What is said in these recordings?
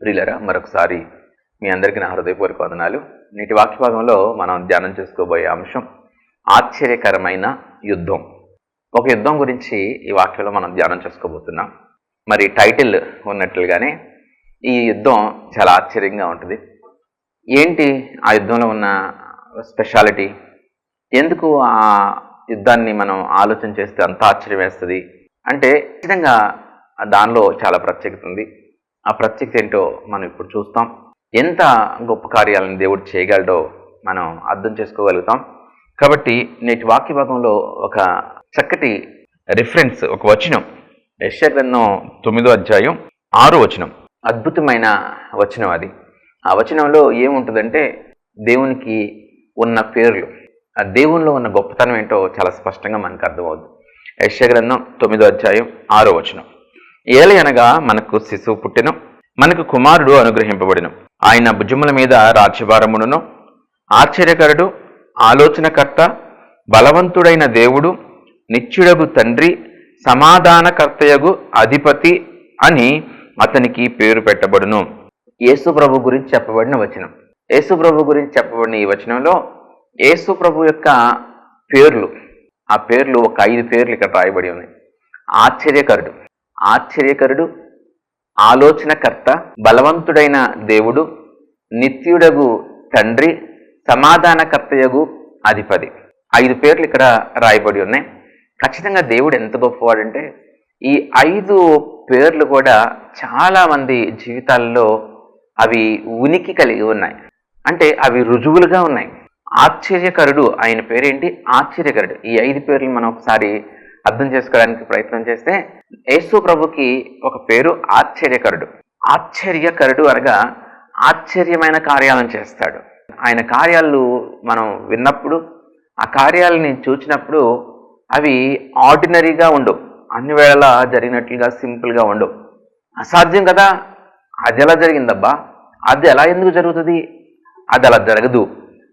ప్రియులరా, మరొకసారి మీ అందరికీ నా హృదయపూర్వక వందనాలు. నేటి వాక్య భాగంలో మనం ధ్యానం చేసుకోబోయే అంశం ఆశ్చర్యకరమైన యుద్ధం. ఒక యుద్ధం గురించి ఈ వాక్యంలో మనం ధ్యానం చేసుకోబోతున్నాం. మరి టైటిల్ ఉన్నట్లుగానే ఈ యుద్ధం చాలా ఆశ్చర్యంగా ఉంటుంది. ఏంటి ఆ యుద్ధంలో ఉన్న స్పెషాలిటీ? ఎందుకు ఆ యుద్ధాన్ని మనం ఆలోచన చేస్తే అంత ఆశ్చర్యం వేస్తుంది అంటే, ఖచ్చితంగా దానిలో చాలా ప్రత్యేకత ఉంది. ఆ ప్రత్యేకత ఏంటో మనం ఇప్పుడు చూస్తాం. ఎంత గొప్ప కార్యాలను దేవుడు చేయగలడో మనం అర్థం చేసుకోగలుగుతాం. కాబట్టి నేటి వాక్య భాగంలో ఒక చక్కటి రిఫరెన్స్, ఒక వచనం, యెషయా గ్రంథం 9వ అధ్యాయం 6వ వచనం. అద్భుతమైన వచనం అది. ఆ వచనంలో ఏముంటుందంటే, దేవునికి ఉన్న పేర్లు, ఆ దేవునిలో ఉన్న గొప్పతనం ఏంటో చాలా స్పష్టంగా మనకు అర్థమవుతుంది. యెషయా గ్రంథం 9వ అధ్యాయం 6వ వచనం. ఏలయనగా మనకు శిశువు పుట్టెను, మనకు కుమారుడు అనుగ్రహింపబడెను, ఆయన భుజముల మీద రాజ్యభారమును, ఆశ్చర్యకరుడు, ఆలోచనకర్త, బలవంతుడైన దేవుడు, నిత్యుడగు తండ్రి, సమాధానకర్తయగు అధిపతి అని అతనికి పేరు పెట్టబడును. యేసు ప్రభు గురించి చెప్పబడిన వచనం. యేసు ప్రభు గురించి చెప్పబడిన ఈ వచనంలో యేసు ప్రభు యొక్క పేర్లు, ఆ పేర్లు ఒక 5 పేర్లు ఇక్కడ రాయబడి ఉన్నాయి. ఆశ్చర్యకరుడు, ఆశ్చర్యకరుడు, ఆలోచనకర్త, బలవంతుడైన దేవుడు, నిత్యుడగు తండ్రి, సమాధానకర్తయగు అధిపతి. 5 పేర్లు ఇక్కడ రాయబడి ఉన్నాయి. ఖచ్చితంగా దేవుడు ఎంత గొప్పవాడంటే, ఈ 5 పేర్లు కూడా చాలా మంది జీవితాల్లో అవి ఉనికి కలిగి ఉన్నాయి. అంటే అవి రుజువులుగా ఉన్నాయి. ఆశ్చర్యకరుడు, ఆయన పేరేంటి? ఆశ్చర్యకరుడు. ఈ 5 పేర్లు మనం ఒకసారి అర్థం చేసుకోవడానికి ప్రయత్నం చేస్తే, యేసు ప్రభుకి ఒక పేరు ఆశ్చర్యకరుడు. ఆశ్చర్యకరుడు అనగా ఆశ్చర్యమైన కార్యాలను చేస్తాడు. ఆయన కార్యాలు మనం విన్నప్పుడు, ఆ కార్యాలని చూసినప్పుడు అవి ఆర్డినరీగా ఉండవు, అన్ని వేళలా జరిగినట్లుగా సింపుల్గా ఉండవు. అసాధ్యం కదా, అది ఎలా జరిగిందబ్బా, అది ఎలా ఎందుకు జరుగుతుంది, అది అలా జరగదు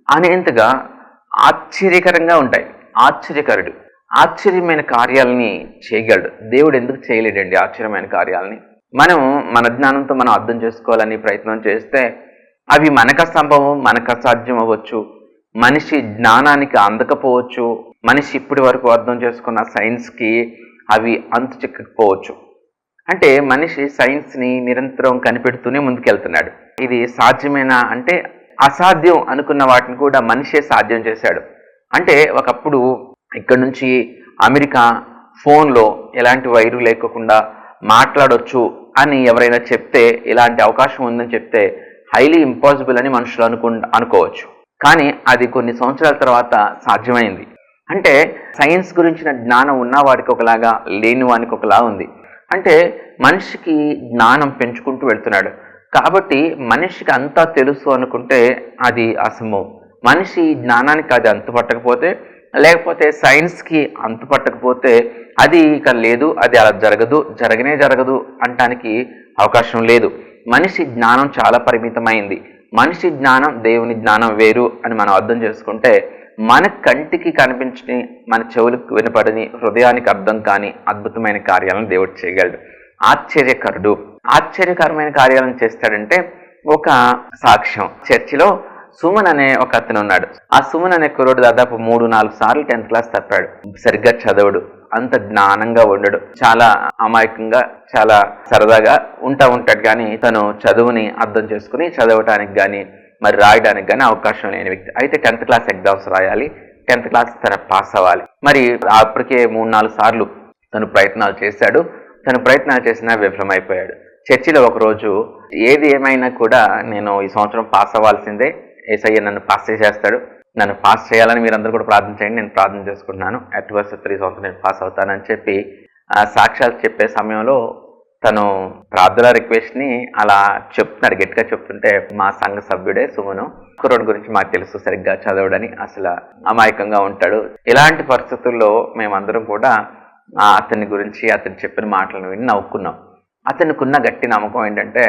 అనేంతగా ఆశ్చర్యకరంగా ఉంటాయి. ఆశ్చర్యకరుడు ఆశ్చర్యమైన కార్యాలని చేయగలడు. దేవుడు ఎందుకు చేయలేడండి ఆశ్చర్యమైన కార్యాలని? మనం మన జ్ఞానంతో మనం అర్థం చేసుకోవాలని ప్రయత్నం చేస్తే అవి మనకు అసంభవం, మనకు అసాధ్యం అవ్వచ్చు, మనిషి జ్ఞానానికి అందకపోవచ్చు, మనిషి ఇప్పటి వరకు అర్థం చేసుకున్న సైన్స్కి అవి అంతు చిక్కకపోవచ్చు. అంటే మనిషి సైన్స్ని నిరంతరం కనిపెడుతూనే ముందుకెళ్తున్నాడు. ఇది సాధ్యమేనా అంటే, అసాధ్యం అనుకున్న వాటిని కూడా మనిషే సాధ్యం చేశాడు. అంటే ఒకప్పుడు ఇక్కడ నుంచి అమెరికా ఫోన్లో ఎలాంటి వైరు లేకుండా మాట్లాడొచ్చు అని ఎవరైనా చెప్తే, ఇలాంటి అవకాశం ఉందని చెప్తే హైలీ ఇంపాసిబుల్ అని మనుషులు అనుకోవచ్చు. కానీ అది కొన్ని సంవత్సరాల తర్వాత సాధ్యమైంది. అంటే సైన్స్ గురించిన జ్ఞానం ఉన్న వాడికి ఒకలాగా, లేని వానికి ఒకలా ఉంది. అంటే మనిషికి జ్ఞానం పెంచుకుంటూ వెళ్తున్నాడు. కాబట్టి మనిషికి అంతా తెలుసు అనుకుంటే అది అసంభవం. మనిషి జ్ఞానానికి అది అంతుపట్టకపోతే, లేకపోతే సైన్స్కి అంతుపట్టకపోతే అది ఇక లేదు, అది అలా జరగదు, జరగదు అనటానికి అవకాశం లేదు. మనిషి జ్ఞానం చాలా పరిమితమైంది. మనిషి జ్ఞానం, దేవుని జ్ఞానం వేరు అని మనం అర్థం చేసుకుంటే, మన కంటికి కనిపించని, మన చెవులకు వినపడని, హృదయానికి అర్థం కాని అద్భుతమైన కార్యాలను దేవుడు చేయగలడు. ఆశ్చర్యకరుడు ఆశ్చర్యకరమైన కార్యాలను చేస్తాడంటే, ఒక సాక్ష్యం. చర్చిలో సుమన్ అనే ఒక అతను ఉన్నాడు. ఆ సుమన్ అనే కుర్రోడు దాదాపు 3-4 సార్లు 10th క్లాస్ తప్పాడు. సరిగ్గా చదవడు, అంత జ్ఞానంగా ఉండడు, చాలా అమాయకంగా, చాలా సరదాగా ఉంటాడు. కానీ తను చదువుని అర్థం చేసుకుని చదవటానికి కానీ మరి రాయడానికి కానీ అవకాశం లేని వ్యక్తి. అయితే 10th క్లాస్ ఎగ్జామ్స్ రాయాలి, 10th క్లాస్ తన పాస్ అవ్వాలి. మరి అప్పటికే 3-4 సార్లు తను ప్రయత్నాలు చేశాడు. తను ప్రయత్నాలు చేసినా విఫలమైపోయాడు. చర్చిలో ఒకరోజు, ఏది ఏమైనా కూడా నేను ఈ సంవత్సరం పాస్ అవ్వాల్సిందే, యేసయ్య నన్ను పాస్ చేసేస్తాడు, నన్ను పాస్ చేయాలని మీరందరూ కూడా ప్రార్థన చేయండి, నేను ప్రార్థన చేసుకుంటున్నాను, అట్ వర్స్ 3 సంవత్సరం నేను పాస్ అవుతానని చెప్పి ఆ సాక్ష్యాలు చెప్పే సమయంలో తను ప్రార్థన రిక్వెస్ట్ని అలా చెప్తున్నాడు, గట్టిగా చెప్తుంటే, మా సంఘ సభ్యుడే సుమను, కుర్రోడి గురించి మాకు తెలుసు, సరిగ్గా చదవడని, అసలు అమాయకంగా ఉంటాడు. ఇలాంటి పరిస్థితుల్లో మేమందరం కూడా అతని గురించి, అతను చెప్పిన మాటలను విని నవ్వుకున్నాం. అతనికున్న గట్టి నమ్మకం ఏంటంటే,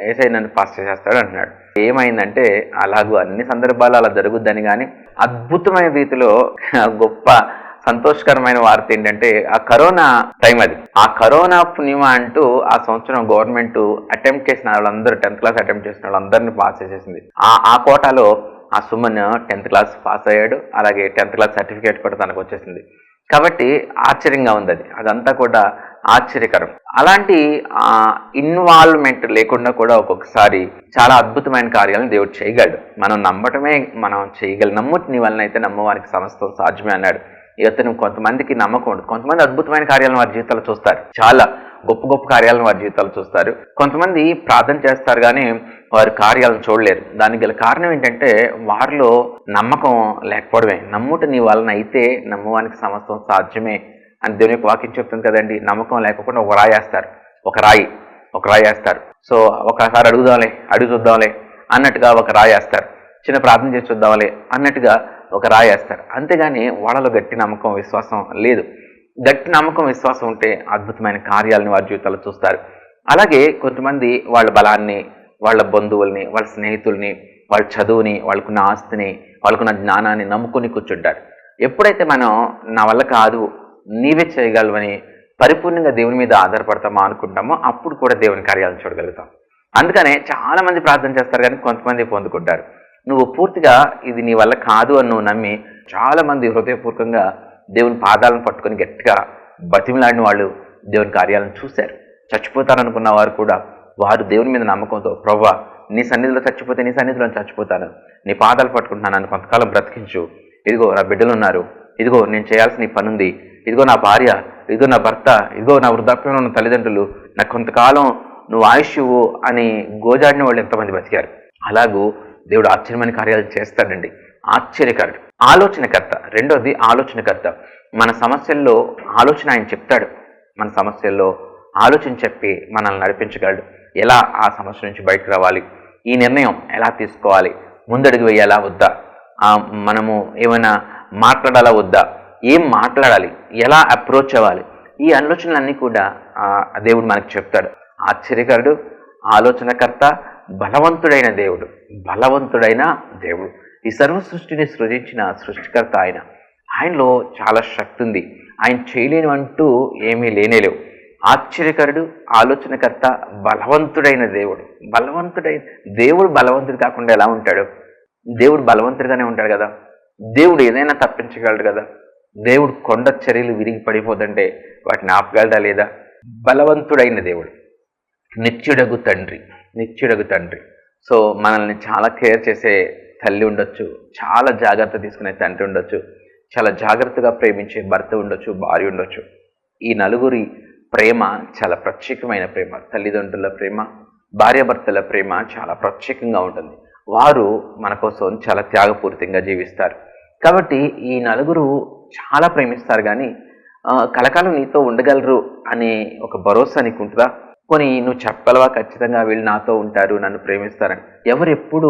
యేసయ్య నన్ను పాస్ చేసేస్తాడు అంటున్నాడు. ఏమైందంటే, అలాగూ అన్ని సందర్భాలు అలా జరుగుద్దని, కానీ అద్భుతమైన రీతిలో గొప్ప సంతోషకరమైన వార్త ఏంటంటే ఆ కరోనా టైం అది. ఆ కరోనా పుణ్యమా అంటూ ఆ సంవత్సరం గవర్నమెంట్ అటెంప్ట్ చేసిన వాళ్ళందరూ 10th క్లాస్ అటెంప్ట్ చేసిన వాళ్ళందరినీ పాస్ చేసేసింది. ఆ కోటాలో ఆ సుమన్ 10th క్లాస్ పాస్ అయ్యాడు. అలాగే 10th క్లాస్ సర్టిఫికేట్ కూడా తనకు వచ్చేసింది. కాబట్టి ఆశ్చర్యంగా ఉంది అదంతా కూడా ఆశ్చర్యకరం. అలాంటి ఇన్వాల్వ్మెంట్ లేకుండా కూడా ఒక్కొక్కసారి చాలా అద్భుతమైన కార్యాలను దేవుడు చేయగలడు. మనం నమ్మటమే మనం చేయగలం. నమ్ముటి నీ వలన అయితే నమ్మవానికి సమస్తం సాధ్యమే అన్నాడు. ఇతను కొంతమందికి నమ్మకం ఉండదు. కొంతమంది అద్భుతమైన కార్యాలను వారి జీవితాలు చూస్తారు, చాలా గొప్ప గొప్ప కార్యాలను వారి జీవితాలు చూస్తారు. కొంతమంది ప్రార్థన చేస్తారు కానీ వారి కార్యాలను చూడలేరు. దానికి గల కారణం ఏంటంటే వారిలో నమ్మకం లేకపోవడమే. నమ్ముట నీ వలన అయితే నమ్మవానికి సమస్తం సాధ్యమే అని దేవుని యొక్క వాక్యం చెప్తుంది కదండి. నమ్మకం లేకపోకుండా ఒక రాయి వేస్తారు. సో ఒకసారి అడుగు చూద్దాంలే అన్నట్టుగా ఒక రాయి వేస్తారు. చిన్న ప్రార్థన చేసి చూద్దాంలే అన్నట్టుగా ఒక రాయి వేస్తారు. అంతేగాని వాళ్ళలో గట్టి నమ్మకం విశ్వాసం లేదు. గట్టి నమ్మకం విశ్వాసం ఉంటే అద్భుతమైన కార్యాలను వారి జీవితాల్లో చూస్తారు. అలాగే కొంతమంది వాళ్ళ బలాన్ని, వాళ్ళ బంధువుల్ని, వాళ్ళ స్నేహితుల్ని, వాళ్ళ చదువుని, వాళ్ళకున్న ఆస్తిని, వాళ్ళకున్న జ్ఞానాన్ని నమ్ముకుని కూర్చుంటారు. ఎప్పుడైతే మనం నా వల్ల కాదు నీవే చేయగలవని పరిపూర్ణంగా దేవుని మీద ఆధారపడతామో అనుకుంటామో అప్పుడు కూడా దేవుని కార్యాలను చూడగలుగుతాం. అందుకనే చాలా మంది ప్రార్థన చేస్తారు కానీ కొంతమంది పొందుకుంటారు. నువ్వు పూర్తిగా ఇది నీ వల్ల కాదు అని నువ్వు నమ్మి చాలా మంది హృదయపూర్వకంగా దేవుని పాదాలను పట్టుకొని గట్టిగా బతిమిలాడిన వాళ్ళు దేవుని కార్యాలను చూశారు. చచ్చిపోతారనుకున్న వారు కూడా వారు దేవుని మీద నమ్మకంతో ప్రభువా నీ సన్నిధిలో చచ్చిపోతే నీ సన్నిధిలో చచ్చిపోతాను, నీ పాదాలు పట్టుకుంటున్నాను, నన్ను కొంతకాలం బ్రతికించు, ఇదిగో నా బిడ్డలు ఉన్నారు, ఇదిగో నేను చేయాల్సిన ఈ పని ఉంది, ఇదిగో నా భార్య, ఇదిగో నా భర్త, ఇదిగో నా వృద్ధాప్యంలో ఉన్న తల్లిదండ్రులు, నాకు కొంతకాలం నువ్వు ఆయుష్యువు అని గోజాడిన వాళ్ళు ఎంతమంది బతికారు. అలాగూ దేవుడు ఆశ్చర్యమైన కార్యాలు చేస్తాడండి. ఆశ్చర్యకరుడు, ఆలోచనకర్త. రెండోది ఆలోచనకర్త. మన సమస్యల్లో ఆలోచన ఆయన చెప్తాడు. మన సమస్యల్లో ఆలోచన చెప్పి మనల్ని నడిపించగలడు. ఎలా ఆ సమస్య నుంచి బయటకు రావాలి, ఈ నిర్ణయం ఎలా తీసుకోవాలి, ముందడుగు వేయాలా వద్దా, మనము ఏమైనా మాట్లాడాలా వద్దా, ఏం మాట్లాడాలి, ఎలా అప్రోచ్ అవ్వాలి, ఈ ఆలోచనలన్నీ కూడా దేవుడు మనకు చెప్తాడు. ఆశ్చర్యకరుడు, ఆలోచనకర్త, బలవంతుడైన దేవుడు. ఈ సర్వ సృష్టిని సృజించిన సృష్టికర్త ఆయనలో చాలా శక్తి ఉంది. ఆయన చేయలేనివంటూ ఏమీ లేనేలేవు. ఆశ్చర్యకరుడు, ఆలోచనకర్త, బలవంతుడైన దేవుడు. దేవుడు బలవంతుడు కాకుండా ఎలా ఉంటాడు? దేవుడు బలవంతుడిగానే ఉంటాడు కదా. దేవుడు ఏదైనా తప్పించగలడు కదా. దేవుడు కొండ చర్యలు విరిగి పడిపోదంటే వాటిని ఆపగలడా లేదా? బలవంతుడైన దేవుడు, నిత్యుడగు తండ్రి. సో మనల్ని చాలా కేర్ చేసే తల్లి ఉండొచ్చు, చాలా జాగ్రత్త తీసుకునే తండ్రి ఉండొచ్చు, చాలా జాగ్రత్తగా ప్రేమించే భర్త ఉండొచ్చు, భార్య ఉండొచ్చు. ఈ నలుగురి ప్రేమ చాలా ప్రత్యేకమైన ప్రేమ. తల్లిదండ్రుల ప్రేమ, భార్యాభర్తల ప్రేమ చాలా ప్రత్యేకంగా ఉంటుంది. వారు మన కోసం చాలా త్యాగపూరితంగా జీవిస్తారు. కాబట్టి ఈ నలుగురు చాలా ప్రేమిస్తారు కానీ కలకాలం నీతో ఉండగలరు అనే ఒక భరోసా నీకు ఉంటుందా? కొని నువ్వు చెప్పగలవా ఖచ్చితంగా వీళ్ళు నాతో ఉంటారు, నన్ను ప్రేమిస్తారని? ఎవరు ఎప్పుడు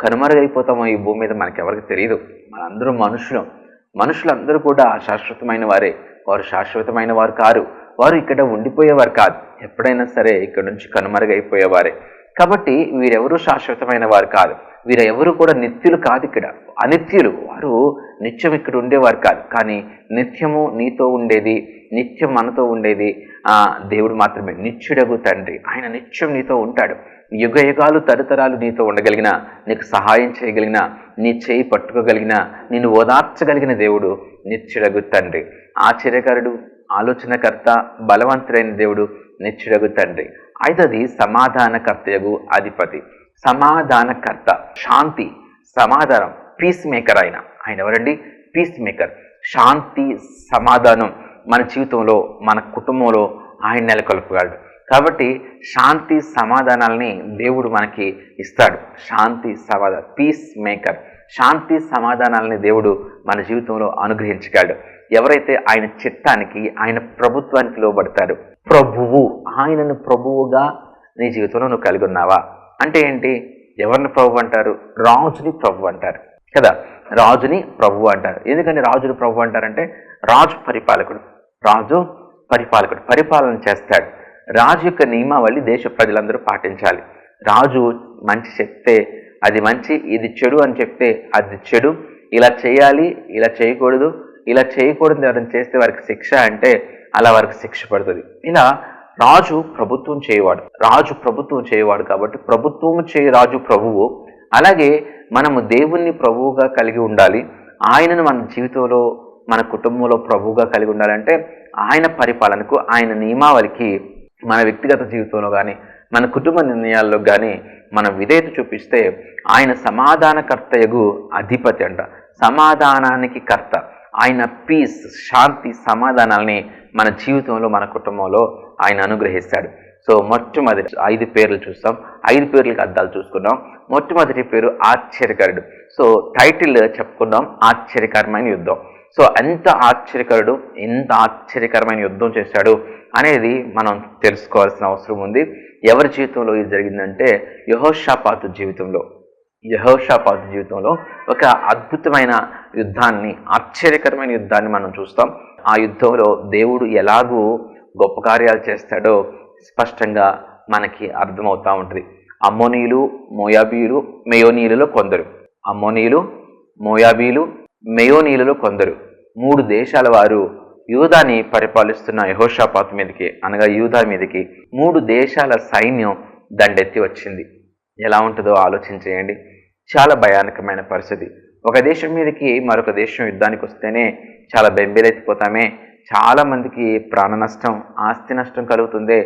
కనుమరుగైపోతామో ఈ భూమి మీద మనకెవరికి తెలియదు. మనందరూ మనుషులందరూ కూడా శాశ్వతమైన వారే. వారు శాశ్వతమైన వారు కారు, వారు ఇక్కడ ఉండిపోయేవారు కాదు, ఎప్పుడైనా సరే ఇక్కడ నుంచి కనుమరుగైపోయేవారే. కాబట్టి వీరెవరూ శాశ్వతమైన వారు కాదు, వీరెవరు కూడా నిత్యులు కాదు, ఇక్కడ అనిత్యులు. వారు నిత్యం ఇక్కడ ఉండేవారు కాదు. కానీ నిత్యము నీతో ఉండేది, నిత్యం మనతో ఉండేది దేవుడు మాత్రమే. నిత్యుడగు తండ్రి, ఆయన నిత్యం నీతో ఉంటాడు. యుగ యుగాలు తరతరాలు నీతో ఉండగలిగిన, నీకు సహాయం చేయగలిగిన, నీ చేయి పట్టుకోగలిగిన, నిన్ను ఓదార్చగలిగిన దేవుడు నిత్యుడగు తండ్రి. ఆశ్చర్యకరుడు, ఆలోచనకర్త, బలవంతుడైన దేవుడు, నిత్యుడగు తండ్రి. ఐదవది సమాధానకర్తయగు అధిపతి. సమాధానకర్త, శాంతి, సమాధానం, పీస్ మేకర్. ఆయన ఎవరండి? Piece maker. శాంతి, సమాధానం మన జీవితంలో, మన కుటుంబంలో ఆయన నెలకొల్పగలడు. కాబట్టి శాంతి సమాధానాలని దేవుడు మనకి ఇస్తాడు. శాంతి సమాధానం, పీస్ మేకర్. శాంతి సమాధానాలని దేవుడు మన జీవితంలో అనుగ్రహించగలడు. ఎవరైతే ఆయన చిత్తానికి, ఆయన ప్రభుత్వానికి లోబడతారు. ప్రభువు, ఆయనను ప్రభువుగా నీ జీవితంలో నువ్వు కలిగి ఉన్నావా? అంటే ఏంటి? ఎవరిని ప్రభు అంటారు? రాజుని ప్రభు అంటారు కదా. రాజుని ప్రభు అంటారు. ఎందుకని రాజుని ప్రభు అంటారంటే రాజు పరిపాలకుడు, పరిపాలన చేస్తాడు. రాజు యొక్క నియమావళి దేశ ప్రజలందరూ పాటించాలి. రాజు మంచి చెప్తే అది మంచి, ఇది చెడు అని చెప్తే అది చెడు, ఇలా చేయాలి, ఇలా చేయకూడదు, ఇలా చేయకూడదు ఎవరైనా చేస్తే వారికి శిక్ష అంటే అలా వారికి శిక్ష పడుతుంది. ఇలా రాజు ప్రభుత్వం చేయవాడు కాబట్టి ప్రభుత్వం చేయ రాజు ప్రభువు. అలాగే మనము దేవుణ్ణి ప్రభువుగా కలిగి ఉండాలి. ఆయనను మన జీవితంలో మన కుటుంబంలో ప్రభువుగా కలిగి ఉండాలంటే ఆయన పరిపాలనకు, ఆయన నియమావళికి మన వ్యక్తిగత జీవితంలో కానీ మన కుటుంబ నిర్ణయాల్లో కానీ మనం విధేయత చూపిస్తే ఆయన సమాధానకర్తయగు అధిపతి అంట, సమాధానానికి కర్త. ఆయన పీస్, శాంతి, సమాధానాల్ని మన జీవితంలో మన కుటుంబంలో ఆయన అనుగ్రహిస్తాడు. సో మొట్టమొదటి 5 పేర్లు చూస్తాం, 5 పేర్లకు అర్థాలు చూసుకున్నాం. మొట్టమొదటి పేరు ఆశ్చర్యకరుడు. సో టైటిల్ చెప్పుకున్నాం, ఆశ్చర్యకరమైన యుద్ధం. సో ఎంత ఆశ్చర్యకరమైన యుద్ధం చేశాడు అనేది మనం తెలుసుకోవాల్సిన అవసరం ఉంది. ఎవరి జీవితంలో ఇది జరిగిందంటే యెహోషాపాతు జీవితంలో ఒక అద్భుతమైన యుద్ధాన్ని, ఆశ్చర్యకరమైన యుద్ధాన్ని మనం చూస్తాం. ఆ యుద్ధంలో దేవుడు ఎలాగూ గొప్ప కార్యాలు చేస్తాడో స్పష్టంగా మనకి అర్థమవుతూ ఉంటుంది. అమ్మోనీయులు, మోయాబీయులు, మెయోనీయులలో కొందరు 3 దేశాల వారు యూదాని పరిపాలిస్తున్న యెహోషాపాతు మీదకి, అనగా యూదా మీదకి 3 దేశాల సైన్యం దండెత్తి వచ్చింది. ఎలా ఉంటుందో ఆలోచించేయండి. చాలా భయానకమైన పరిస్థితి. ఒక దేశం మీదకి మరొక దేశం యుద్ధానికి వస్తేనే చాలా బెంబేలెత్తిపోతామే. చాలా మందికి ప్రాణ నష్టం, ఆస్తి నష్టం కలుగుతుంది.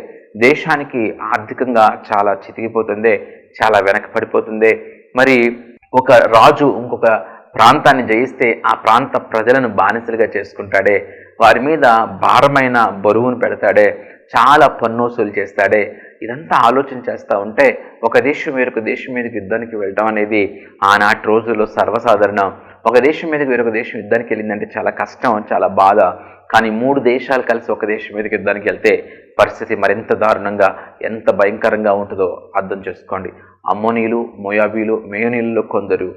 దేశానికి ఆర్థికంగా చాలా చితికిపోతుంది, చాలా వెనకపడిపోతుంది. మరి ఒక రాజు ఇంకొక ప్రాంతాన్ని జయిస్తే ఆ ప్రాంత ప్రజలను బానిసలుగా చేసుకుంటాడే, వారి మీద భారమైన బరువును పెడతాడే, చాలా పన్ను చేస్తాడే. ఇదంతా ఆలోచన చేస్తూ ఉంటే ఒక దేశం వేరొక దేశం మీదకి యుద్ధానికి వెళ్ళడం అనేది ఆనాటి రోజుల్లో సర్వసాధారణం. ఒక దేశం మీదకి వేరొక దేశం యుద్ధానికి వెళ్ళిందంటే చాలా కష్టం, చాలా బాధ. కానీ 3 దేశాలు కలిసి ఒక దేశం మీదకి యుద్ధానికి వెళ్తే పరిస్థితి మరింత దారుణంగా, ఎంత భయంకరంగా ఉంటుందో అర్థం చేసుకోండి. అమ్మోనీయులు, మోయాబీలు, మెయోనీయులలో కొందరు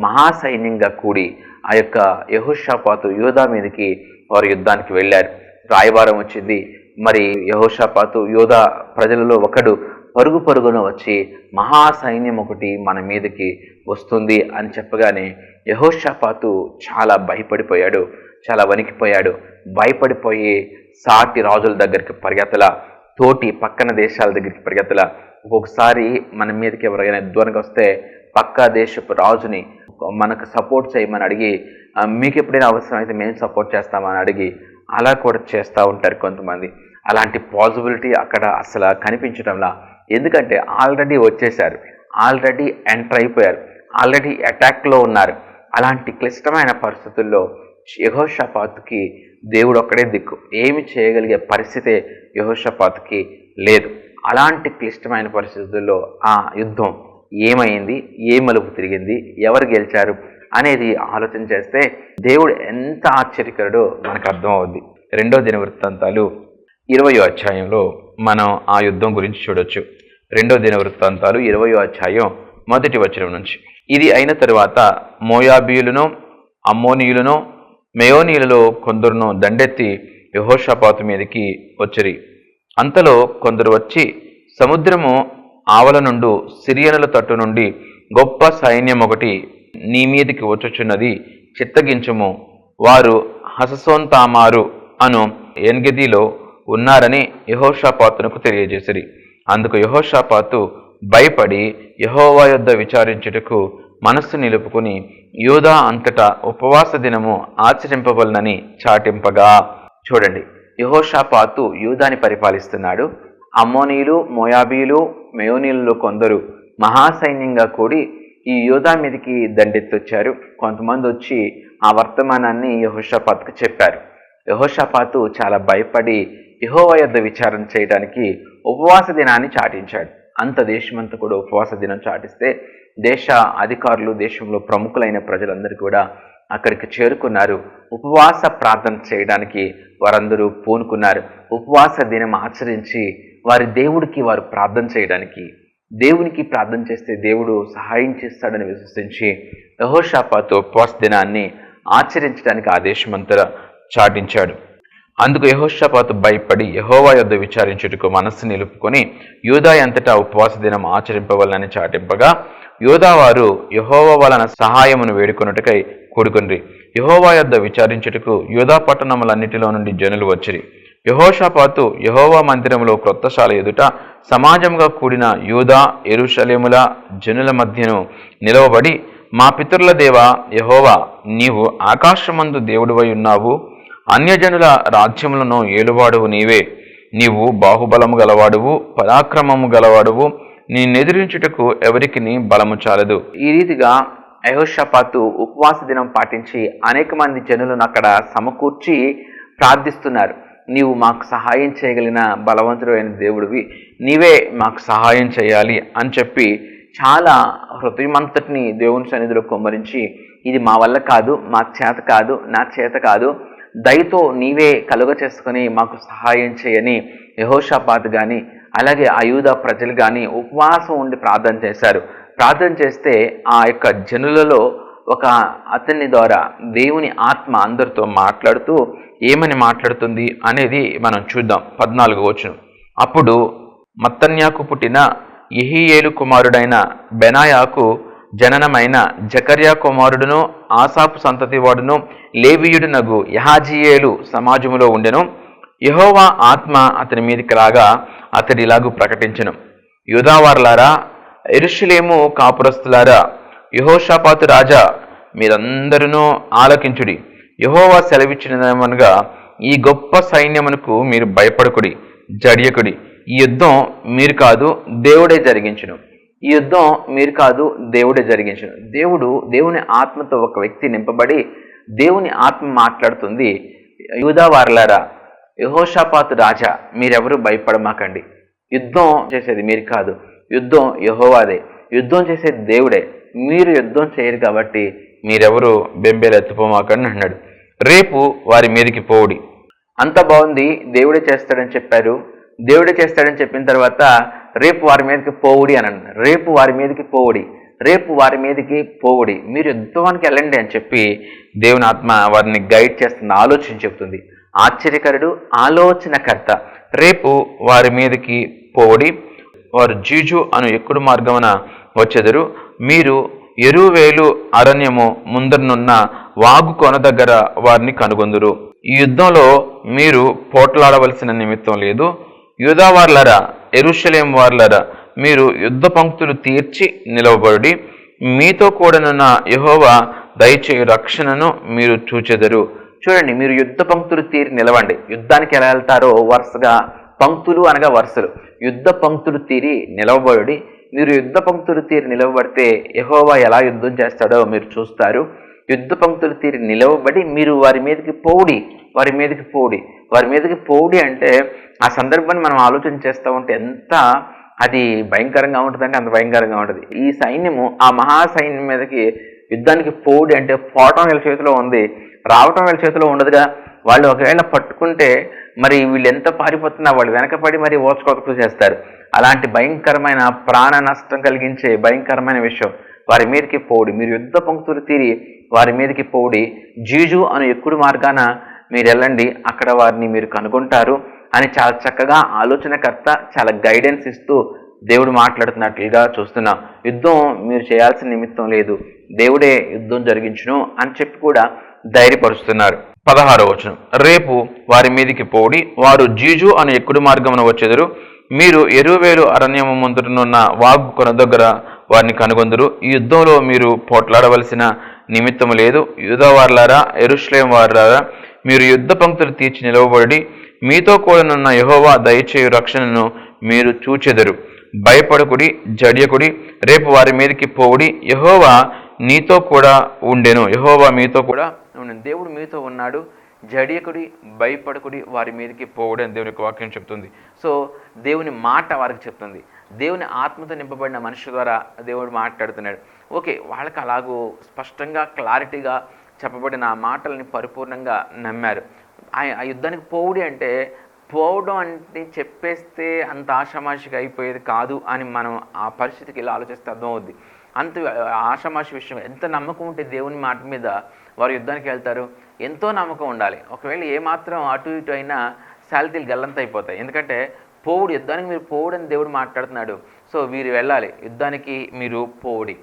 మహాసైన్యంగా కూడి ఆ యొక్క యెహోషాపాతు యూదా మీదకి వారు యుద్ధానికి వెళ్ళారు. రాయబారం వచ్చింది. మరి యెహోషాపాతు యూదా ప్రజలలో ఒకడు పరుగున వచ్చి మహాసైన్యం ఒకటి మన మీదకి వస్తుంది అని చెప్పగానే యెహోషాపాతు చాలా భయపడిపోయాడు, చాలా వణికిపోయాడు. భయపడిపోయి సాటి రాజుల దగ్గరికి పరిగెత్తల, తోటి పక్కన దేశాల దగ్గరికి పరిగెత్తల. ఒక్కొక్కసారి మన మీదకి ఎవరైనా యుద్ధానికి వస్తే పక్క దేశపు రాజుని మనకు సపోర్ట్ చేయమని అడిగి, మీకు ఎప్పుడైనా అవసరమైతే మేము సపోర్ట్ చేస్తామని అడిగి అలా కూడా చేస్తూ ఉంటారు కొంతమంది. అలాంటి పాసిబిలిటీ అక్కడ అసలు కనిపించడంలా. ఎందుకంటే ఆల్రెడీ వచ్చేసారు, ఆల్రెడీ ఎంటర్ అయిపోయారు, ఆల్రెడీ అటాక్లో ఉన్నారు. అలాంటి క్లిష్టమైన పరిస్థితుల్లో యెహోషాపాతుకి దేవుడు ఒక్కడే దిక్కు. ఏమి చేయగలిగే పరిస్థితే యెహోషాపాతుకి లేదు. అలాంటి క్లిష్టమైన పరిస్థితుల్లో ఆ యుద్ధం ఏమైంది, ఏ మలుపు తిరిగింది, ఎవరు గెలిచారు అనేది ఆలోచన చేస్తే దేవుడు ఎంత ఆశ్చర్యకరుడో మనకు అర్థం అవుద్ది. 2వ దినవృత్తాంతాలు 20వ అధ్యాయంలో మనం ఆ యుద్ధం గురించి చూడొచ్చు. 2వ దినవృత్తాంతాలు 20వ అధ్యాయం 1వ వచనం నుంచి. ఇది అయిన తరువాత మోయాబీయులను, అమ్మోనీయులను, మెయోనీయులలో కొందరును దండెత్తి యెహోషాపాతు మీదకి వచ్చిరి. అంతలో కొందరు వచ్చి, సముద్రము ఆవల నుండి సిరియనుల తట్టు నుండి గొప్ప సైన్యం ఒకటి నీ మీదికి వచ్చుచున్నది, చిత్తగించుము. వారు హససోన్తామారు అను ఎన్గెదిలో ఉన్నారని యెహోషాపాతునకు తెలియజేసిరి. అందుకు యెహోషాపాతు భయపడి యెహోవా యొద్ద విచారించుటకు మనస్సు నిలుపుకుని యూదా అంతటా ఉపవాస దినము ఆచరింపవలనని చాటింపగా. చూడండి, యెహోషాపాతు యూదాని పరిపాలిస్తున్నాడు. అమ్మోనీయులు, మోయాబీలు, మెయోనీయులలో కొందరు మహాసైన్యంగా కూడి ఈ యూదా మీదకి దండెత్తొచ్చారు. కొంతమంది వచ్చి ఆ వర్తమానాన్ని యెహోషాపాతుకు చెప్పారు. యెహోషాపాతు చాలా భయపడి యెహోవా యొద్ద విచారణ చేయడానికి ఉపవాస దినాన్ని చాటించాడు. అంత దేశమంతా కూడా ఉపవాస దినం చాటిస్తే దేశ అధికారులు, దేశంలో ప్రముఖులైన ప్రజలందరూ కూడా అక్కడికి చేరుకున్నారు. ఉపవాస ప్రార్థన చేయడానికి వారందరూ పూనుకున్నారు. ఉపవాస దినం ఆచరించి వారి దేవుడికి వారు ప్రార్థన చేయడానికి, దేవునికి ప్రార్థన చేస్తే దేవుడు సహాయం చేస్తాడని విశ్వసించి యెహోషాపాతు ఉపవాస దినాన్ని ఆచరించడానికి ఆ దేశమంతా చాటించాడు. అందుకు యెహోషాపాతు భయపడి యెహోవా యొద్ద విచారించుటకు మనస్సు నిలుపుకొని యూదా అంతటా ఉపవాస దినం ఆచరింపవలనని చాటింపగా యూదావారు యెహోవా వలన సహాయమును వేడుకొనుటకై కూడుకొనిరి. యెహోవా యొద్ద విచారించుటకు యూదా పట్టణములన్నిటిలో నుండి జనులు వచ్చిరి. యెహోషాపాతు యెహోవా మందిరములో క్రొత్తశాల ఎదుట సమాజంగా కూడిన యూదా యెరూషలేముల జనుల మధ్యను నిలవబడి, మా పితరుల దేవా యెహోవా, నీవు ఆకాశమందు దేవుడివై ఉన్నావు. అన్యజనుల రాజ్యములను ఏలువాడువు నీవే. నీవు బాహుబలము గలవాడువు, పరాక్రమము గలవాడువు. నిన్నెదిరించుటకు ఎవరికిని బలము చాలదు. ఈ రీతిగా యెహోషాపాతు ఉపవాస దినం పాటించి అనేక మంది జనులను అక్కడ సమకూర్చి ప్రార్థిస్తున్నారు. నీవు మాకు సహాయం చేయగలిగిన బలవంతుడు అయిన దేవుడివి, నీవే మాకు సహాయం చేయాలి అని చెప్పి చాలా హృదయమంతటిని దేవుని సన్నిధిలో కుమ్మరించి, ఇది మా వల్ల కాదు, మా చేత కాదు, నా చేత కాదు, దయతో నీవే కలుగ చేసుకుని మాకు సహాయం చేయని యెహోషాపాతు కానీ అలాగే ఆ యూదా ప్రజలు కానీ ఉపవాసం ఉండి ప్రార్థన చేశారు. ప్రార్థన చేస్తే ఆ యొక్క జనులలో ఒక అతని ద్వారా దేవుని ఆత్మ అందరితో మాట్లాడుతూ ఏమని మాట్లాడుతుంది అనేది మనం చూద్దాం. 14వ వచనం. అప్పుడు మత్తన్యాకు పుట్టిన యెహీయేలు కుమారుడైన బెనాయాకు జననమైన జకర్యా కుమారుడును ఆసాపు సంతతి వాడును లేవీయుడునగు యహాజీయేలు సమాజములో ఉండెను. యెహోవా ఆత్మ అతని మీదికి రాగా అతడిలాగు ప్రకటించెను, యూదావారులారా, యెరూషలేము కాపురస్తులారా, యెహోషాపాతు రాజా, మీరందరూ ఆలకించుడి. యెహోవా సెలవిచ్చినదేమనగా, ఈ గొప్ప సైన్యమునకు మీరు భయపడకుడి, జడియకుడి. ఈ యుద్ధం మీరు కాదు, దేవుడే జరిగించును. ఈ యుద్ధం మీరు కాదు, దేవుడే జరిగించును. దేవుని ఆత్మతో ఒక వ్యక్తి నింపబడి దేవుని ఆత్మ మాట్లాడుతుంది, యూదావారులారా, యెహోషాపాతు రాజా, మీరెవరూ భయపడమాకండి. యుద్ధం చేసేది మీరు కాదు, యుద్ధం యెహోవాదే, యుద్ధం చేసేది దేవుడే. మీరు యుద్ధం చేయరు కాబట్టి మీరెవరు బెంబేలెత్తిపోమాకండి అన్నాడు. రేపు వారి మీదకి పోవుడి. అంత బాగుంది, దేవుడే చేస్తాడని చెప్పారు. దేవుడే చేస్తాడని చెప్పిన తర్వాత రేపు వారి మీదకి పోవుడి అని అన్నారు. రేపు వారి మీదకి పోవుడి, రేపు వారి మీదకి పోవుడి, మీరు యుద్ధానికి వెళ్ళండి అని చెప్పి దేవుని ఆత్మ వారిని గైడ్ చేస్తుంది, ఆలోచన చెప్తుంది. ఆశ్చర్యకరుడు, ఆలోచనకర్త. రేపు వారి మీదకి పోవుడి, వారు జీజు అను ఎక్కుడు మార్గమున వచ్చెదరు. మీరు యెరూవేలు అరణ్యము ముందరనున్న వాగు కొన దగ్గర వారిని కనుగొందురు. ఈ యుద్ధంలో మీరు పోట్లాడవలసిన నిమిత్తం లేదు. యూదావార్లరా, యెరూషలేం వార్లరా, మీరు యుద్ధ పంక్తులు తీర్చి నిలవబడి, మీతో కూడనున్న యెహోవా దయచేయు రక్షణను మీరు చూచెదరు. చూడండి, మీరు యుద్ధ పంక్తులు తీరి నిలవండి. యుద్ధానికి ఎలా వెళ్తారో వరుసగా పంక్తులు అనగా వరుసలు, యుద్ధ పంక్తులు తీరి నిలవబడి, మీరు యుద్ధ పంక్తులు తీరి నిలవబడితే యెహోవా ఎలా యుద్ధం చేస్తాడో మీరు చూస్తారు. యుద్ధ పంక్తులు తీరి నిలవబడి మీరు వారి మీదకి పోవుడి, వారి మీదకి పోవుడి. వారి మీదకి పోవుడి అంటే ఆ సందర్భాన్ని మనం ఆలోచన చేస్తూ ఉంటే ఎంత అది భయంకరంగా ఉంటుందంటే అంత భయంకరంగా ఉంటుంది. ఈ సైన్యము ఆ మహాసైన్యం మీదకి యుద్ధానికి పోవుడి అంటే పోవటం వీళ్ళ చేతిలో ఉంది, రావటం వీళ్ళ చేతిలో ఉండదుగా. వాళ్ళు ఒకవేళ పట్టుకుంటే మరి వీళ్ళు ఎంత పారిపోతున్నా వాళ్ళు వెనకపడి మరి ఓచుకోకపోతూ చేస్తారు. అలాంటి భయంకరమైన ప్రాణ నష్టం కలిగించే భయంకరమైన విషయం. వారి మీదకి పోవుడి, మీరు యుద్ధ పంక్తులు తీరి వారి మీదకి పోవుడి, జీజు అను ఎక్కుడు మార్గాన మీరు వెళ్ళండి, అక్కడ వారిని మీరు కనుగొంటారు అని చాలా చక్కగా ఆలోచనకర్త చాలా గైడెన్స్ ఇస్తూ దేవుడు మాట్లాడుతున్నట్లుగా చూస్తున్నాం. యుద్ధం మీరు చేయాల్సిన నిమిత్తం లేదు, దేవుడే యుద్ధం జరిగించును అని చెప్పి కూడా ధైర్యపరుస్తున్నారు. 16వ వచనం. రేపు వారి మీదికి పోవుడి, వారు జీజు అనే ఎక్కుడు మార్గమున వచ్చెదరు. మీరు యెరూవేలు అరణ్యము ముందునున్న వాగు కొన దగ్గర వారిని కనుగొందురు. ఈ యుద్ధంలో మీరు పోట్లాడవలసిన నిమిత్తము లేదు. యూదావార్లారా, యెరూషలేం వార్లారా, మీరు యుద్ధ పంక్తులు తీర్చి నిలవబడి, మీతో కూడనున్న యెహోవా దయచేయు రక్షణను మీరు చూచెదరు. భయపడకుడి, జడియకుడి. రేపు వారి మీదకి పోవుడి, యెహోవా నీతో కూడా ఉండెను. యెహోవా మీతో కూడా ఉండెను. దేవుడు మీతో ఉన్నాడు. జడియకుడి, భయపడకుడి, వారి మీదకి పోవుడి అని దేవుని యొక్క వాక్యం చెప్తుంది. సో దేవుని మాట వారికి చెప్తుంది. దేవుని ఆత్మతో నింపబడిన మనిషి ద్వారా దేవుడు మాట్లాడుతున్నాడు. ఓకే, వాళ్ళకి అలాగూ స్పష్టంగా క్లారిటీగా చెప్పబడిన ఆ మాటల్ని పరిపూర్ణంగా నమ్మారు. ఆ యుద్ధానికి పోవుడి అంటే పోవడం అంటే చెప్పేస్తే అంత ఆషామాషిగా అయిపోయేది కాదు అని మనం ఆ పరిస్థితికి ఇలా ఆలోచిస్తే అర్థమవుద్ది. అంత ఆషామాషి విషయం. ఎంత నమ్మకం ఉంటే దేవుని మాట మీద వారు యుద్ధానికి వెళ్తారు, ఎంతో నమ్మకం ఉండాలి. ఒకవేళ ఏమాత్రం అటు ఇటు అయినా శాలితీలు గల్లంత అయిపోతాయి. ఎందుకంటే యుద్ధానికి మీరు పోవుడని దేవుడు మాట్లాడుతున్నాడు. సో వీరు వెళ్ళాలి, యుద్ధానికి మీరు పోవుడి.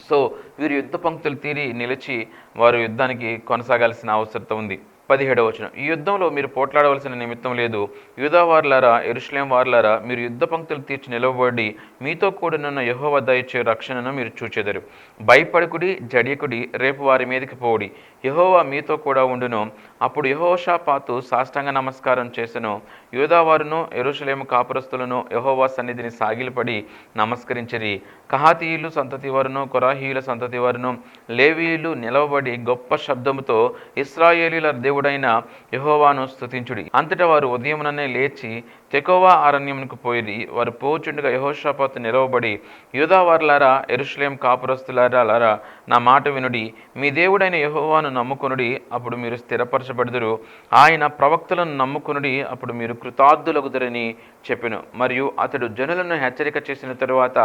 సో వీరు యుద్ధ పంక్తులు తీరి నిలిచి వారు యుద్ధానికి కొనసాగాల్సిన అవసరం ఉంది. 17వ వచనం, ఈ యుద్ధంలో మీరు పోట్లాడవలసిన నిమిత్తం లేదు. యూదా వార్లారా, యెరూషలేం వార్లారా, మీరు యుద్ధ పంక్తులు తీర్చి నిలవబడి మీతో కూడనున్న యెహోవా దయచే రక్షణను మీరు చూచెదరు. భయపడకుడి, జడియకుడి, రేపు వారి మీదకి పోవుడి, యెహోవా మీతో కూడా ఉండును. అప్పుడు యెహోషాపాతు సాష్టాంగ నమస్కారం చేసెను. యూదా వారును యెరూషలేము కాపురస్తులను యెహోవా సన్నిధిని సాగిలపడి నమస్కరించిరి. కహాతీయులు సంతతి వారును, కొరాహీయుల సంతతి వారును, లేవీయులు నిలవబడి గొప్ప శబ్దముతో ఇశ్రాయేలీల దేవుడైన యెహోవాను స్తుతించుడి. అంతటా వారు ఉదయముననే లేచి తెకోవా అరణ్యమునకు పోయిరి. వారు పోచుండగా యెహోషాపాతు నిలవబడి, యూదా వారులారా, యెరూషలేం కాపురస్తులారా, నా మాట వినుడి. మీ దేవుడైన యెహోవాను నమ్ముకొనుడి, అప్పుడు మీరు స్థిరపరచబడుదురు. ఆయన ప్రవక్తలను నమ్ముకొనుడి, అప్పుడు మీరు కృతార్థులగుదురని చెప్పెను. మరియు అతడు జనులను హెచ్చరిక చేసిన తరువాత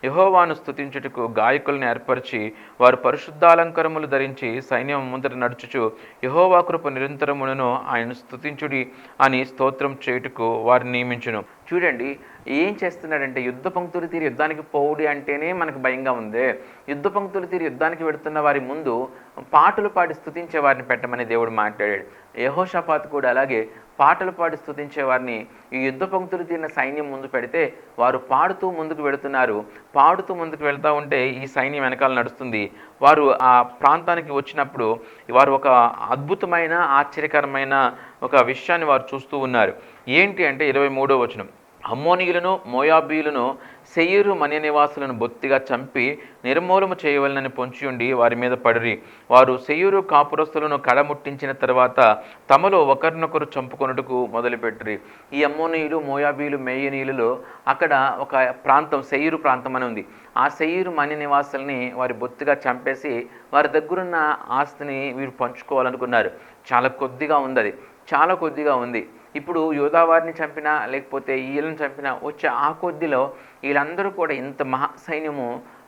యెహోవాను స్తుతించుటకు గాయకులను ఏర్పరిచి వారు పరిశుద్ధాలంకరములు ధరించి సైన్యం ముందట నడుచుచు యెహోవా కృప నిరంతరమును ఆయన స్తుతించుడి అని స్తోత్రం చేయుటకు వారిని నియమించును. చూడండి ఏం చేస్తున్నాడంటే, యుద్ధ పంక్తులు తీరి యుద్ధానికి పోవుడి అంటేనే మనకు భయంగా ఉంది. యుద్ధ పంక్తులు తీరి యుద్ధానికి వెడుతున్న వారి ముందు పాటలు పాడి స్తుతించే వారిని పెట్టమని దేవుడు మాట్లాడాడు. యెహోషాపాతు కూడా అలాగే పాటలు పాడి స్తుతించే వారిని ఈ యుద్ధ పంక్తులు తీరిన సైన్యం ముందు పెడితే వారు పాడుతూ ముందుకు వెళుతున్నారు. పాడుతూ ముందుకు వెళ్తూ ఉంటే ఈ సైన్యం వెనకాల నడుస్తుంది. వారు ఆ ప్రాంతానికి వచ్చినప్పుడు వారు ఒక అద్భుతమైన ఆశ్చర్యకరమైన ఒక విషయాన్ని వారు చూస్తూ ఉన్నారు. ఏంటి అంటే 23వ వచనం, అమ్మోనీయులను మోయాబీయులను సెయీరు మన్య నివాసులను బొత్తిగా చంపి నిర్మూలము చేయవలనని పొంచియుండి వారి మీద పడిరి. వారు సెయీరు కాపురస్తులను కడముట్టించిన తర్వాత తమలో ఒకరినొకరు చంపుకొనుటకు మొదలుపెట్టిరి. ఈ అమ్మోనీయులు మోయాబీయులు మేయనీయులలో అక్కడ ఒక ప్రాంతం సెయీరు ప్రాంతం అని ఉంది. ఆ సెయీరు మన్య నివాసుల్ని వారి బొత్తిగా చంపేసి వారి దగ్గరున్న ఆస్తిని వీరు పంచుకోవాలనుకున్నారు. చాలా కొద్దిగా ఉంది, అది చాలా కొద్దిగా ఉంది. ఇప్పుడు యూదా వారిని చంపినా లేకపోతే వీళ్ళని చంపినా వచ్చే ఆ కొద్దిలో వీళ్ళందరూ కూడా ఇంత మహాసైన్యము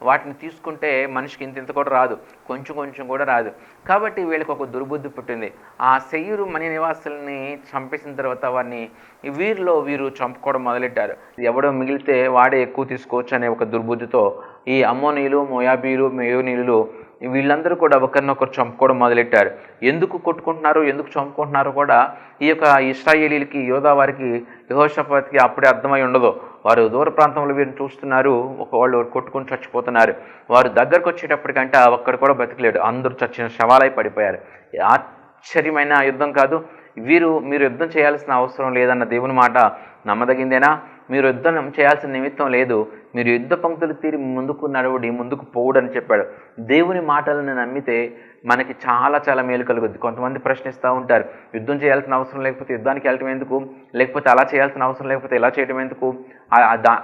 వాటిని తీసుకుంటే మనిషికి ఇంత కూడా రాదు, కొంచెం కొంచెం కూడా రాదు. కాబట్టి వీళ్ళకి ఒక దుర్బుద్ధి పుట్టింది. ఆ సెయ్యూరు మణి నివాసుల్ని చంపేసిన తర్వాత వారిని వీరు చంపుకోవడం మొదలెట్టారు. ఎవడో మిగిలితే వాడే ఎక్కువ తీసుకోవచ్చు అనే ఒక దుర్బుద్ధితో ఈ అమ్మోనీయులు మోయాబీలు మేయోనీయులు వీళ్ళందరూ కూడా ఒకరినొకరు చంపుకోవడం మొదలెట్టారు. ఎందుకు కొట్టుకుంటున్నారు, ఎందుకు చంపుకుంటున్నారో కూడా ఈ యొక్క ఇశ్రాయేలీలకి యోధా వారికి యెహోషాపాతుకి అప్పుడే అర్థమై ఉండదు. వారు దూర ప్రాంతంలో వీరిని చూస్తున్నారు, వాళ్ళు కొట్టుకుని చచ్చిపోతున్నారు. వారు దగ్గరకు వచ్చేటప్పటికంటే ఒక్కడు కూడా బతికలేడు, అందరూ చచ్చిన శవాలై పడిపోయారు. ఆశ్చర్యమైన యుద్ధం కాదు. మీరు యుద్ధం చేయాల్సిన అవసరం లేదన్న దేవుని మాట నమ్మదగిందేనా? మీరు యుద్ధం చేయాల్సిన నిమిత్తం లేదు, మీరు యుద్ధ పంక్తులు తీరి ముందుకు నడవడి, ముందుకు పోవుడని చెప్పాడు. దేవుని మాటలను నమ్మితే మనకి చాలా చాలా మేలు కలుగుద్ది. కొంతమంది ప్రశ్నిస్తూ ఉంటారు, యుద్ధం చేయాల్సిన అవసరం లేకపోతే యుద్ధానికి వెళ్ళటం ఎందుకు, లేకపోతే అలా చేయాల్సిన అవసరం లేకపోతే ఇలా చేయటం ఎందుకు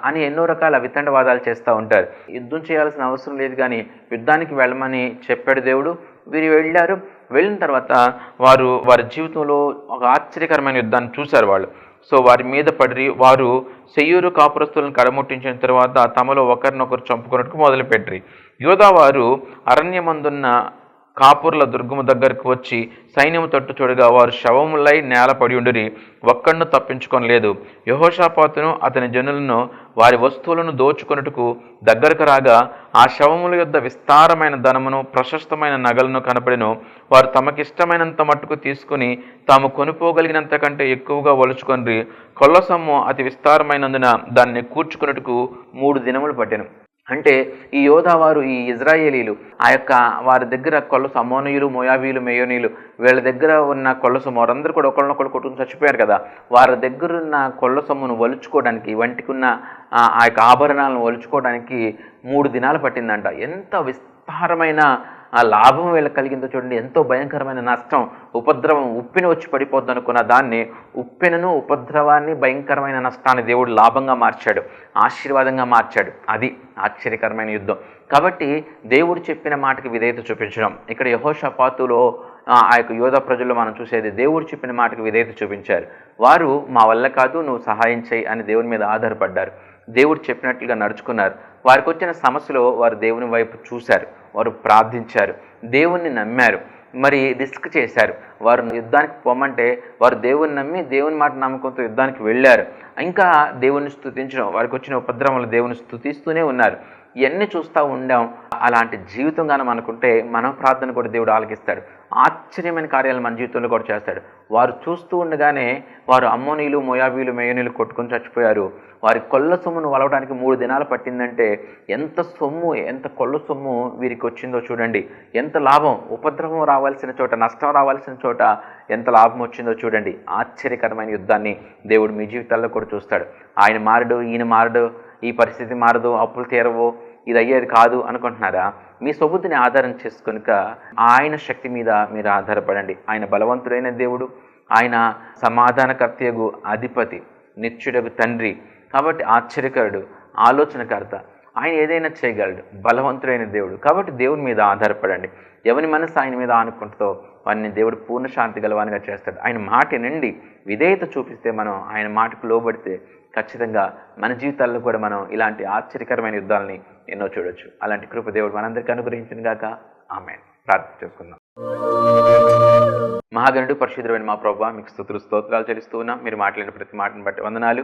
అని ఎన్నో రకాల వితండవాదాలు చేస్తూ ఉంటారు. యుద్ధం చేయాల్సిన అవసరం లేదు కానీ యుద్ధానికి వెళ్ళమని చెప్పాడు దేవుడు. వీరు వెళ్ళారు. వెళ్ళిన తర్వాత వారి జీవితంలో ఒక ఆశ్చర్యకరమైన యుద్ధాన్ని చూశారు వాళ్ళు. సో వారి మీద పడి వారు సెయ్యూరు కాపురస్తులను కడముట్టించిన తర్వాత తమలో ఒకరినొకరు చంపుకున్నట్టుకు మొదలుపెట్టిరి. యోధా వారు అరణ్యమందున్న కాపుర్ల దుర్గము దగ్గరకు వచ్చి సైన్యము తట్టు చూడగా వారు శవములై నేల పడి ఉండిరి, ఒక్కడును తప్పించుకొనలేదు. యెహోషాపాతును అతని జనులను వారి వస్తువులను దోచుకొనుటకు దగ్గరకు రాగా ఆ శవముల యొద్ద విస్తారమైన ధనమును ప్రశస్తమైన నగలను కనపడెను. వారు తమకిష్టమైనంత మట్టుకు తీసుకుని తాము కొనుక్కోగలిగినంత కంటే ఎక్కువగా ఒలుచుకొనిరి. కొల్ల సొమ్ము అతి విస్తారమైనందున దాన్ని కూర్చుకొనుటకు 3 దినములు పట్టెను. అంటే ఈ యోధా వారు, ఈ ఇజ్రాయేలీలు ఆ యొక్క వారి దగ్గర కొల్లసు, అమ్మోనీయులు మోయాబీలు మేయోనీయులు వీళ్ళ దగ్గర ఉన్న కొల్ల సొమ్ము, వారందరూ కూడా ఒకళ్ళనొకళ్ళు కొట్టుకుని చచ్చిపోయారు కదా, వారి దగ్గర ఉన్న కొల్ల సొమ్మును ఒలుచుకోవడానికి, వంటికి ఉన్న ఆ యొక్క ఆభరణాలను ఒలుచుకోవడానికి 3 దినాలు పట్టిందంట. ఎంత విస్తారమైన ఆ లాభం వీళ్ళకి కలిగిందో చూడండి. ఎంతో భయంకరమైన నష్టం, ఉపద్రవం, ఉప్పెన వచ్చి పడిపోద్ది అనుకున్న దాన్ని ఉప్పెనను, ఉపద్రవాన్ని, భయంకరమైన నష్టాన్ని దేవుడు లాభంగా మార్చాడు, ఆశీర్వాదంగా మార్చాడు. అది ఆశ్చర్యకరమైన యుద్ధం. కాబట్టి దేవుడు చెప్పిన మాటకి విధేయత చూపించడం. ఇక్కడ యెహోషాపాతులో ఆ యొక్క యోధా ప్రజల్లో మనం చూసేది దేవుడు చెప్పిన మాటకి విధేయత చూపించారు. వారు మా వల్ల కాదు, నువ్వు సహాయం చేయి అని దేవుని మీద ఆధారపడ్డారు. దేవుడు చెప్పినట్లుగా నడుచుకున్నారు. వారికి వచ్చిన సమస్యలో వారు దేవుని వైపు చూశారు, వారు ప్రార్థించారు, దేవుణ్ణి నమ్మారు, మరి రిస్క్ చేశారు. వారు యుద్ధానికి పోమంటే వారు దేవుని నమ్మి దేవుని మాట నమ్మకంతో యుద్ధానికి వెళ్ళారు. ఇంకా దేవుని స్తుతించడం, వారికి వచ్చిన ఉపద్రవంలో దేవుని స్తుతిస్తూనే ఉన్నారు. ఇవన్నీ చూస్తూ ఉండాం. అలాంటి జీవితం గానం అనుకుంటే మన ప్రార్థన కూడా దేవుడు ఆలకిస్తాడు. ఆశ్చర్యమైన కార్యాలు మన జీవితంలో కూడా చేస్తాడు. వారు చూస్తూ ఉండగానే వారు అమ్మోనీలు, మోయాబీలు, మేయోనీలు కొట్టుకొని చచ్చిపోయారు. వారి కొల్ల సొమ్మును వలవడానికి 3 దినాలు పట్టిందంటే ఎంత కొల్ల సొమ్ము వీరికి వచ్చిందో చూడండి. ఎంత లాభం, ఉపద్రవం రావాల్సిన చోట, నష్టం రావాల్సిన చోట ఎంత లాభం వచ్చిందో చూడండి. ఆశ్చర్యకరమైన యుద్ధాన్ని దేవుడు మీ జీవితాల్లో కూడా చూస్తాడు. ఆయన మారడు, ఈయన మారడు, ఈ పరిస్థితి మారదు, అప్పులు తీరవు, ఇది అయ్యేది కాదు అనుకుంటున్నారా? మీ సొబుద్ధిని ఆధారం చేసుకొనుక ఆయన శక్తి మీద మీరు ఆధారపడండి. ఆయన బలవంతుడైన దేవుడు, ఆయన సమాధానకర్తయగు అధిపతి, నిత్యుడగు తండ్రి, కాబట్టి ఆశ్చర్యకరుడు, ఆలోచనకర్త, ఆయన ఏదైనా చేయగలడు, బలవంతుడైన దేవుడు. కాబట్టి దేవుని మీద ఆధారపడండి. ఎవరి మనసు ఆయన మీద ఆనుకుంటుందో వారిని దేవుడు పూర్ణ శాంతి గలవానిగా చేస్తాడు. ఆయన మాట నుండి విధేయత చూపిస్తే, మనం ఆయన మాటకు లోబడితే ఖచ్చితంగా మన జీవితాల్లో కూడా మనం ఇలాంటి ఆశ్చర్యకరమైన యుద్ధాలని ఎన్నో చూడొచ్చు. అలాంటి కృప దేవుడు మనందరికీ అనుగ్రహించును గాక. ఆమేన్. ప్రార్థన చేసుకుందాం. మహాగణుడు, పరిశుద్ధుడైన మా ప్రభువా, మీకు స్తుతులు స్తోత్రాలు చెల్లిస్తూ ఉన్నాం. మీరు మాట్లాడిన ప్రతి మాటను బట్టి వందనాలు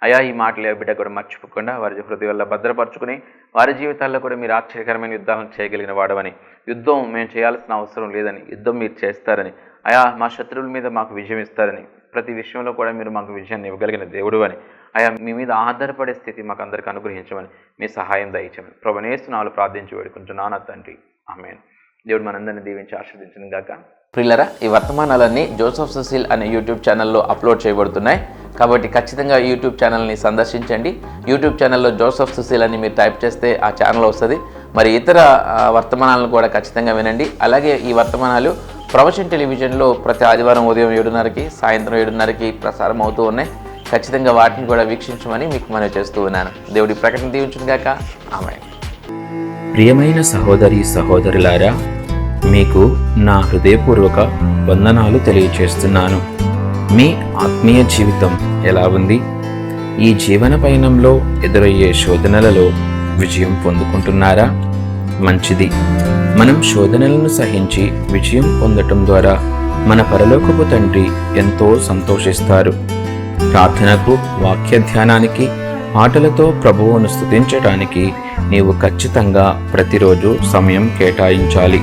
అయా. ఈ మాటలు బిడ్డ కూడా మర్చిపోకుండా వారి హృదయాల్లో భద్రపరుచుకుని వారి జీవితాల్లో కూడా మీరు ఆశ్చర్యకరమైన యుద్ధాలను చేయగలిగిన వాడవని, యుద్ధం మేము చేయాల్సిన అవసరం లేదని, యుద్ధం మీరు చేస్తారని, అయా మా శత్రువుల మీద మాకు విజయం ఇస్తారని, ప్రతి విషయంలో కూడా మీరు మాకు విజయాన్ని ఇవ్వగలిగిన దేవుడు అని, అయా మీ మీద ఆధారపడే స్థితి మాకు అందరికీ అనుగ్రహించమని, మీ సహాయం దయచేయమని ప్రభువా యేసు నామములో ప్రార్థించి వేడుకుంటున్నాను తండ్రి. ఆమేన్. దేవుడు మనందరినీ దీవించి ఆశీర్వదించును గాక. ప్రియులరా, ఈ వర్తమానాలన్నీ జోసెఫ్ సుశీల్ అనే యూట్యూబ్ ఛానల్లో అప్లోడ్ చేయబడుతున్నాయి. కాబట్టి ఖచ్చితంగా యూట్యూబ్ ఛానల్ని సందర్శించండి. యూట్యూబ్ ఛానల్లో జోసెఫ్ సుశీల్ అని మీరు టైప్ చేస్తే ఆ ఛానల్ వస్తుంది. మరి ఇతర వర్తమానాలను కూడా ఖచ్చితంగా వినండి. అలాగే ఈ వర్తమానాలు ప్రవచన్ టెలివిజన్లో ప్రతి ఆదివారం ఉదయం 7:30కి, సాయంత్రం 7:30కి ప్రసారం అవుతూ ఉన్నాయి. ఖచ్చితంగా వాటిని కూడా వీక్షించమని మీకు మనవి చేస్తూ ఉన్నాను. దేవుడి ప్రకటన దీవించును గాక. ఆమేన్. ప్రియమైన సహోదరి సహోదరులారా, మీకు నా హృదయపూర్వక వందనాలు తెలియచేస్తున్నాను. మీ ఆత్మీయ జీవితం ఎలా ఉంది? ఈ జీవన పయనంలో ఎదురయ్యే శోధనలలో విజయం పొందుకుంటున్నారా? మంచిది. మనం శోధనలను సహించి విజయం పొందటం ద్వారా మన పరలోకపు తండ్రి ఎంతో సంతోషిస్తారు. ప్రార్థనకు, వాక్య ధ్యానానికి, ఆటలతో ప్రభువును స్తుతించడానికి నీవు ఖచ్చితంగా ప్రతిరోజు సమయం కేటాయించాలి.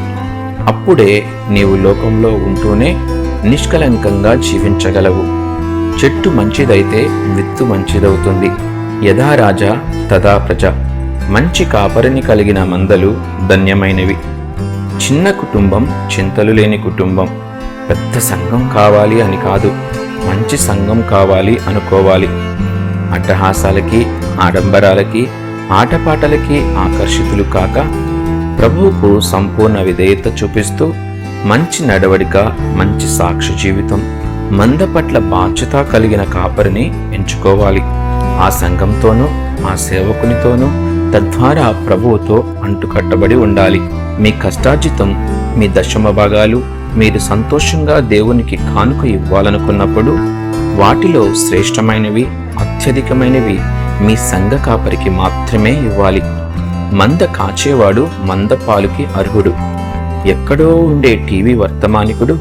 అప్పుడే నీవు లోకంలో ఉంటూనే నిష్కలంకంగా జీవించగలవు. చెట్టు మంచిదైతే విత్తు మంచిదవుతుంది. యథా రాజా తదా ప్రజ. మంచి కాపరిని కలిగిన మందలు ధన్యమైనవి. చిన్న కుటుంబం చింతలు లేని కుటుంబం. పెద్ద సంఘం కావాలి అని కాదు, మంచి సంఘం కావాలి అనుకోవాలి. అట్టహాసాలకి, ఆడంబరాలకి, ఆటపాటలకి ఆకర్షితులు కాక ప్రభువుకు సంపూర్ణ విధేయత చూపిస్తూ మంచి నడవడిక, మంచి సాక్షి జీవితం, మంద పట్ల బాధ్యత కలిగిన కాపరిని ఎంచుకోవాలి. ఆ సంఘంతోనూ, ఆ సేవకునితోనూ, తద్వారా ప్రభువుతో అంటుకట్టబడి ఉండాలి. మీ కష్టార్జితం, మీ దశమ భాగాలు మీరు సంతోషంగా దేవునికి కానుక ఇవ్వాలనుకున్నప్పుడు వాటిలో శ్రేష్టమైనవి, అత్యధికమైనవి మీ సంఘ కాపరికి మాత్రమే ఇవ్వాలి. మంద కాచేవాడు మంద పాలుకి అర్హుడు. ఎక్కడో ఉండే టీవీ వర్తమానికుడు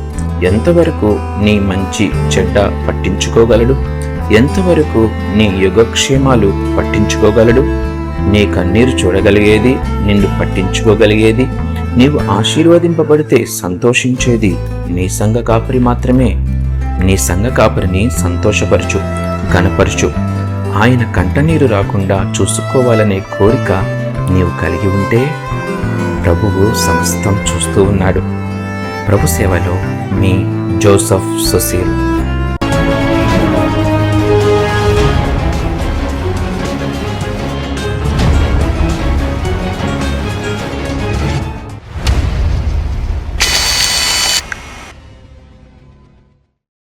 ఎంతవరకు నీ మంచి చెడ్డ పట్టించుకోగలడు? ఎంతవరకు నీ యోగక్షేమాలు పట్టించుకోగలడు? నీ కన్నీరు చూడగలిగేది, నిన్ను పట్టించుకోగలిగేది, నీవు ఆశీర్వదింపబడితే సంతోషించేది నీ సంఘ కాపరి మాత్రమే. నీ సంఘ కాపరిని సంతోషపరచు, ఘనపరచు. ఆయన కంటనీరు రాకుండా చూసుకోవాలనే కోరిక నీవు కలిగి ఉంటే ప్రభువు సమస్తం చూస్తూ ఉన్నాడు. ప్రభు సేవలో మీ జోసెఫ్ సుశీల్.